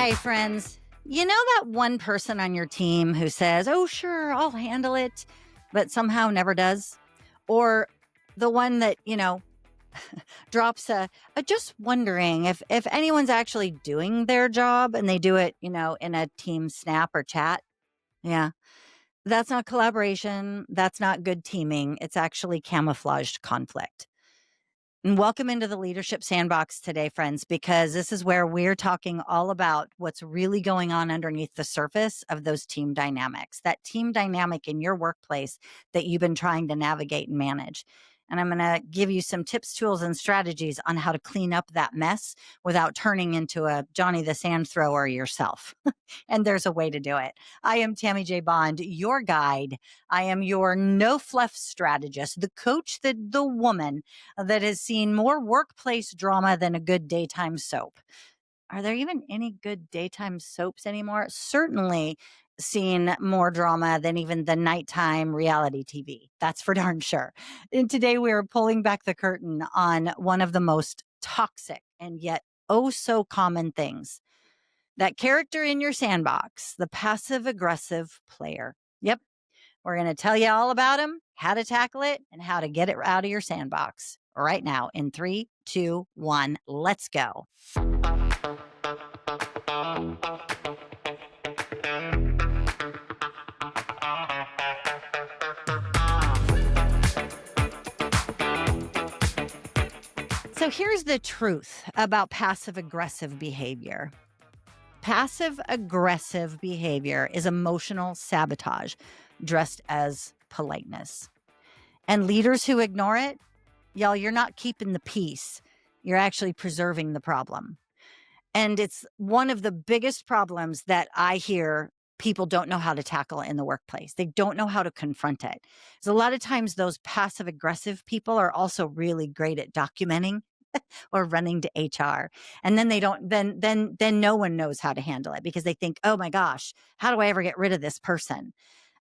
Okay, friends, you know that one person on your team who says, oh, sure, I'll handle it, but somehow never does? Or the one that, drops a just wondering if anyone's actually doing their job and they do it, in a team snap or chat? Yeah, that's not collaboration. That's not good teaming. It's actually camouflaged conflict. And welcome into the Leadership Sandbox today, friends, because this is where we're talking all about what's really going on underneath the surface of those team dynamics, that team dynamic in your workplace that you've been trying to navigate and manage. And I'm going to give you some tips, tools, and strategies on how to clean up that mess without turning into a Johnny the Sand Thrower yourself. And there's a way to do it. I am Tammy J. Bond, your guide. I am your no-fluff strategist, the coach, the woman that has seen more workplace drama than a good daytime soap. Are there even any good daytime soaps anymore? Certainly seen more drama than even the nighttime reality TV. That's for darn sure. And today we are pulling back the curtain on one of the most toxic and yet oh so common things. That character in your sandbox, the passive aggressive player. Yep. We're going to tell you all about him, how to tackle it, and how to get it out of your sandbox right now in 3, 2, 1. Let's go. So here's the truth about passive aggressive behavior. Passive aggressive behavior is emotional sabotage dressed as politeness. And leaders who ignore it, y'all, you're not keeping the peace. You're actually preserving the problem. And it's one of the biggest problems that I hear people don't know how to tackle in the workplace. They don't know how to confront it. So a lot of times those passive aggressive people are also really great at documenting or running to HR. And then they don't, then no one knows how to handle it because they think, oh my gosh, how do I ever get rid of this person?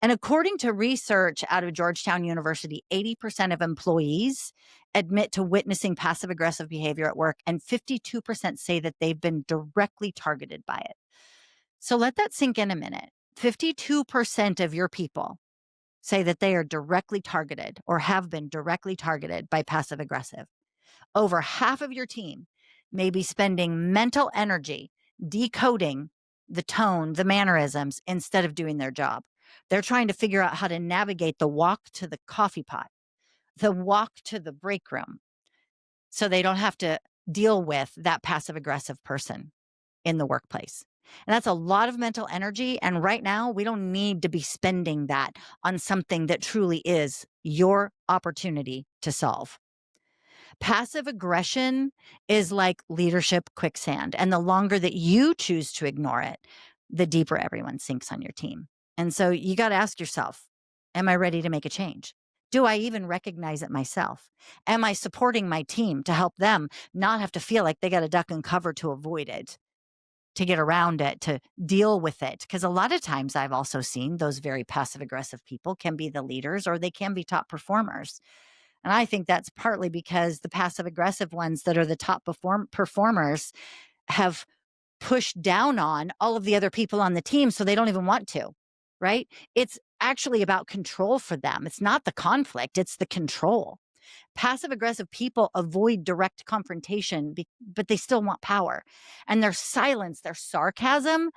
And according to research out of Georgetown University, 80% of employees admit to witnessing passive aggressive behavior at work, and 52% say that they've been directly targeted by it. So let that sink in a minute. 52% of your people say that they are directly targeted or have been directly targeted by passive aggressive. Over half of your team may be spending mental energy decoding the tone, the mannerisms, instead of doing their job. They're trying to figure out how to navigate the walk to the coffee pot, the walk to the break room, so they don't have to deal with that passive aggressive person in the workplace. And that's a lot of mental energy. And right now, we don't need to be spending that on something that truly is your opportunity to solve. Passive aggression is like leadership quicksand. And the longer that you choose to ignore it, the deeper everyone sinks on your team. And so you got to ask yourself, am I ready to make a change? Do I even recognize it myself? Am I supporting my team to help them not have to feel like they got to duck and cover to avoid it, to get around it, to deal with it? Because a lot of times I've also seen those very passive aggressive people can be the leaders or they can be top performers. And I think that's partly because the passive aggressive ones that are the top performers have pushed down on all of the other people on the team, so they don't even want to, right? It's actually about control for them. It's not the conflict, it's the control. Passive aggressive people avoid direct confrontation, but they still want power. And their silence, their sarcasm,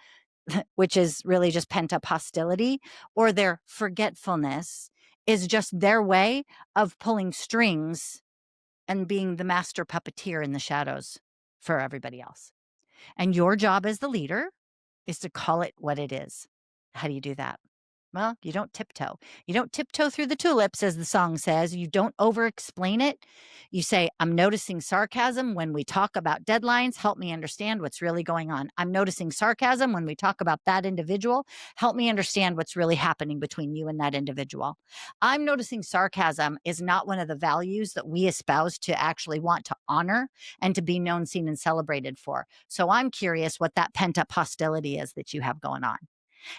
which is really just pent up hostility, or their forgetfulness is just their way of pulling strings and being the master puppeteer in the shadows for everybody else. And your job as the leader is to call it what it is. How do you do that? Well, you don't tiptoe. You don't tiptoe through the tulips, as the song says. You don't over-explain it. You say, I'm noticing sarcasm when we talk about deadlines. Help me understand what's really going on. I'm noticing sarcasm when we talk about that individual. Help me understand what's really happening between you and that individual. I'm noticing sarcasm is not one of the values that we espouse to actually want to honor and to be known, seen, and celebrated for. So I'm curious what that pent-up hostility is that you have going on.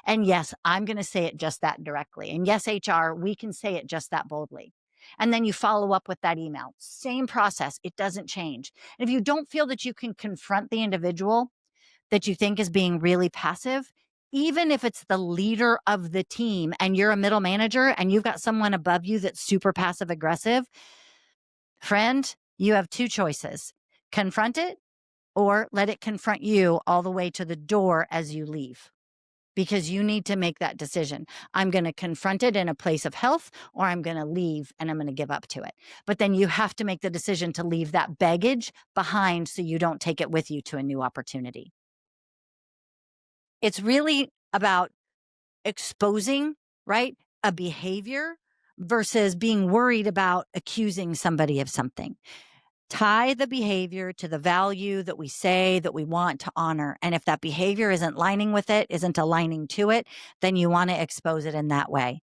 And yes, I'm going to say it just that directly. And yes, HR, we can say it just that boldly. And then you follow up with that email. Same process. It doesn't change. And if you don't feel that you can confront the individual that you think is being really passive, even if it's the leader of the team and you're a middle manager and you've got someone above you that's super passive aggressive, friend, you have two choices: confront it or let it confront you all the way to the door as you leave. Because you need to make that decision. I'm going to confront it in a place of health, or I'm going to leave and I'm going to give up to it. But then you have to make the decision to leave that baggage behind so you don't take it with you to a new opportunity. It's really about exposing, right, a behavior versus being worried about accusing somebody of something. Tie the behavior to the value that we say that we want to honor. And if that behavior isn't lining with it, isn't aligning to it, then you want to expose it in that way.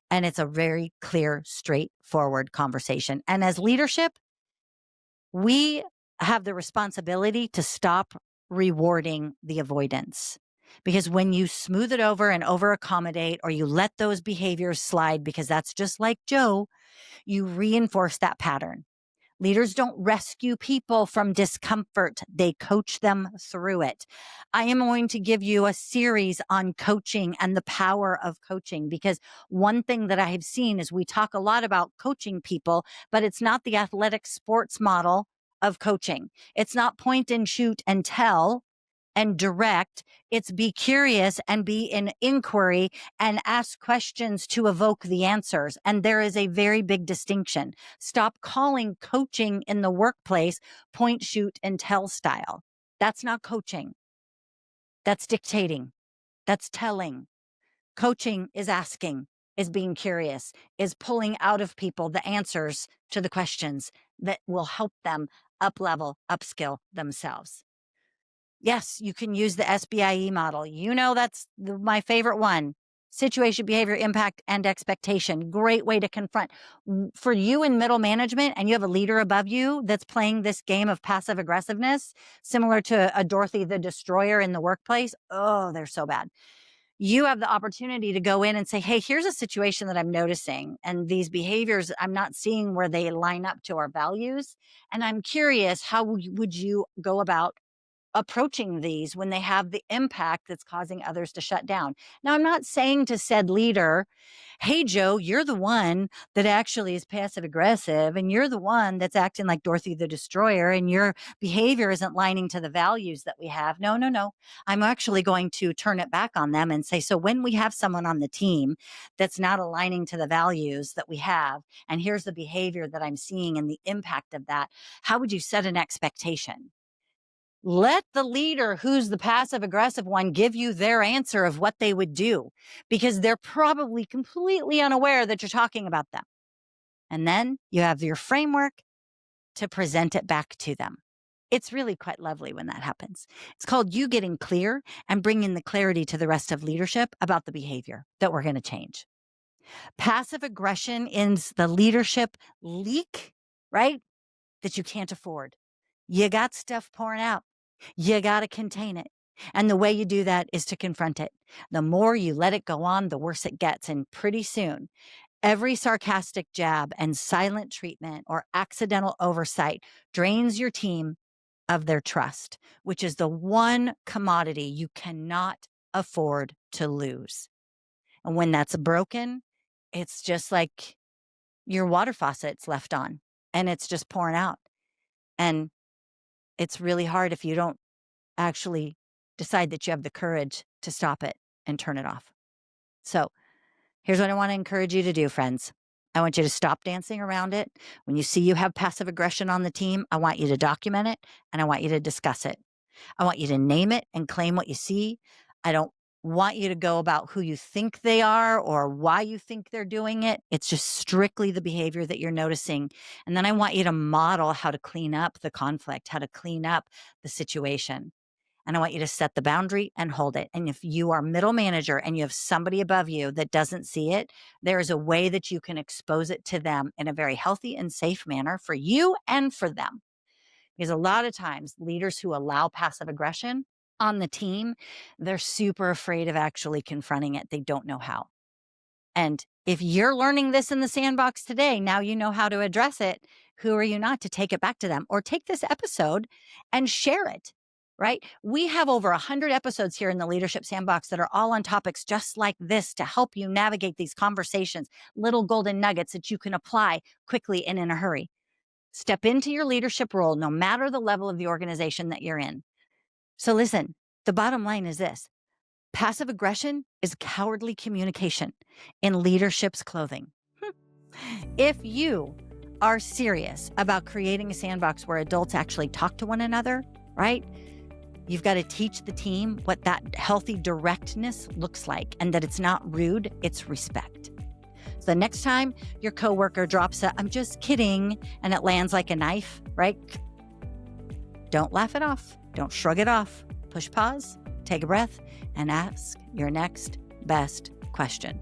And it's a very clear, straightforward conversation. And as leadership, we have the responsibility to stop rewarding the avoidance. Because when you smooth it over and over accommodate, or you let those behaviors slide because that's just like Joe, you reinforce that pattern. Leaders don't rescue people from discomfort. They coach them through it. I am going to give you a series on coaching and the power of coaching, because one thing that I have seen is we talk a lot about coaching people, but it's not the athletic sports model of coaching. It's not point and shoot and tell and direct. It's be curious and be in inquiry and ask questions to evoke the answers. And there is a very big distinction. Stop calling coaching in the workplace point, shoot, and tell style. That's not coaching. That's dictating. That's telling. Coaching is asking, is being curious, is pulling out of people the answers to the questions that will help them up level, upskill themselves. Yes, you can use the SBI+E model. You know, that's my favorite one. Situation, behavior, impact, and expectation. Great way to confront. For you in middle management and you have a leader above you that's playing this game of passive aggressiveness, similar to a Dorothy the Destroyer in the workplace. Oh, they're so bad. You have the opportunity to go in and say, hey, here's a situation that I'm noticing, and these behaviors, I'm not seeing where they line up to our values. And I'm curious, how would you go about approaching these when they have the impact that's causing others to shut down? Now, I'm not saying to said leader, hey, Joe, you're the one that actually is passive aggressive, and you're the one that's acting like Dorothy the Destroyer, and your behavior isn't lining to the values that we have. No, no, no. I'm actually going to turn it back on them and say, so when we have someone on the team that's not aligning to the values that we have, and here's the behavior that I'm seeing and the impact of that, how would you set an expectation? Let the leader who's the passive aggressive one give you their answer of what they would do, because they're probably completely unaware that you're talking about them. And then you have your framework to present it back to them. It's really quite lovely when that happens. It's called you getting clear and bringing the clarity to the rest of leadership about the behavior that we're going to change. Passive aggression is the leadership leak, right? That you can't afford. You got stuff pouring out. You got to contain it. And the way you do that is to confront it. The more you let it go on, the worse it gets. And pretty soon, every sarcastic jab and silent treatment or accidental oversight drains your team of their trust, which is the one commodity you cannot afford to lose. And when that's broken, it's just like your water faucet's left on and it's just pouring out. And it's really hard if you don't actually decide that you have the courage to stop it and turn it off. So here's what I want to encourage you to do, friends. I want you to stop dancing around it. When you see you have passive aggression on the team, I want you to document it and I want you to discuss it. I want you to name it and claim what you see. I don't want you to go about who you think they are or why you think they're doing it. It's just strictly the behavior that you're noticing. And then I want you to model how to clean up the conflict, how to clean up the situation. And I want you to set the boundary and hold it. And if you are middle manager and you have somebody above you that doesn't see it, there is a way that you can expose it to them in a very healthy and safe manner for you and for them. Because a lot of times leaders who allow passive aggression on the team, they're super afraid of actually confronting it. They don't know how. And if you're learning this in the sandbox today, now you know how to address it. Who are you not to take it back to them, or take this episode and share it? right? We have over 100 episodes here in the Leadership Sandbox that are all on topics just like this to help you navigate these conversations, little golden nuggets that you can apply quickly and in a hurry. Step into your leadership role, no matter the level of the organization that you're in. So listen, the bottom line is this: passive aggression is cowardly communication in leadership's clothing. If you are serious about creating a sandbox where adults actually talk to one another, right? You've got to teach the team what that healthy directness looks like, and that it's not rude, it's respect. So the next time your coworker drops a "I'm just kidding," and it lands like a knife, right? Don't laugh it off. Don't shrug it off. Push pause, take a breath, and ask your next best question.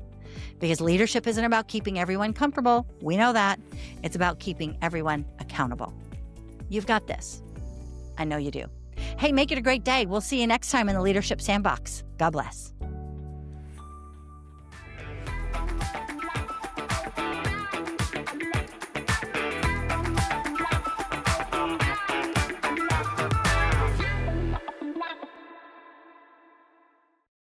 Because leadership isn't about keeping everyone comfortable. We know that. It's about keeping everyone accountable. You've got this. I know you do. Hey, make it a great day. We'll see you next time in the Leadership Sandbox. God bless.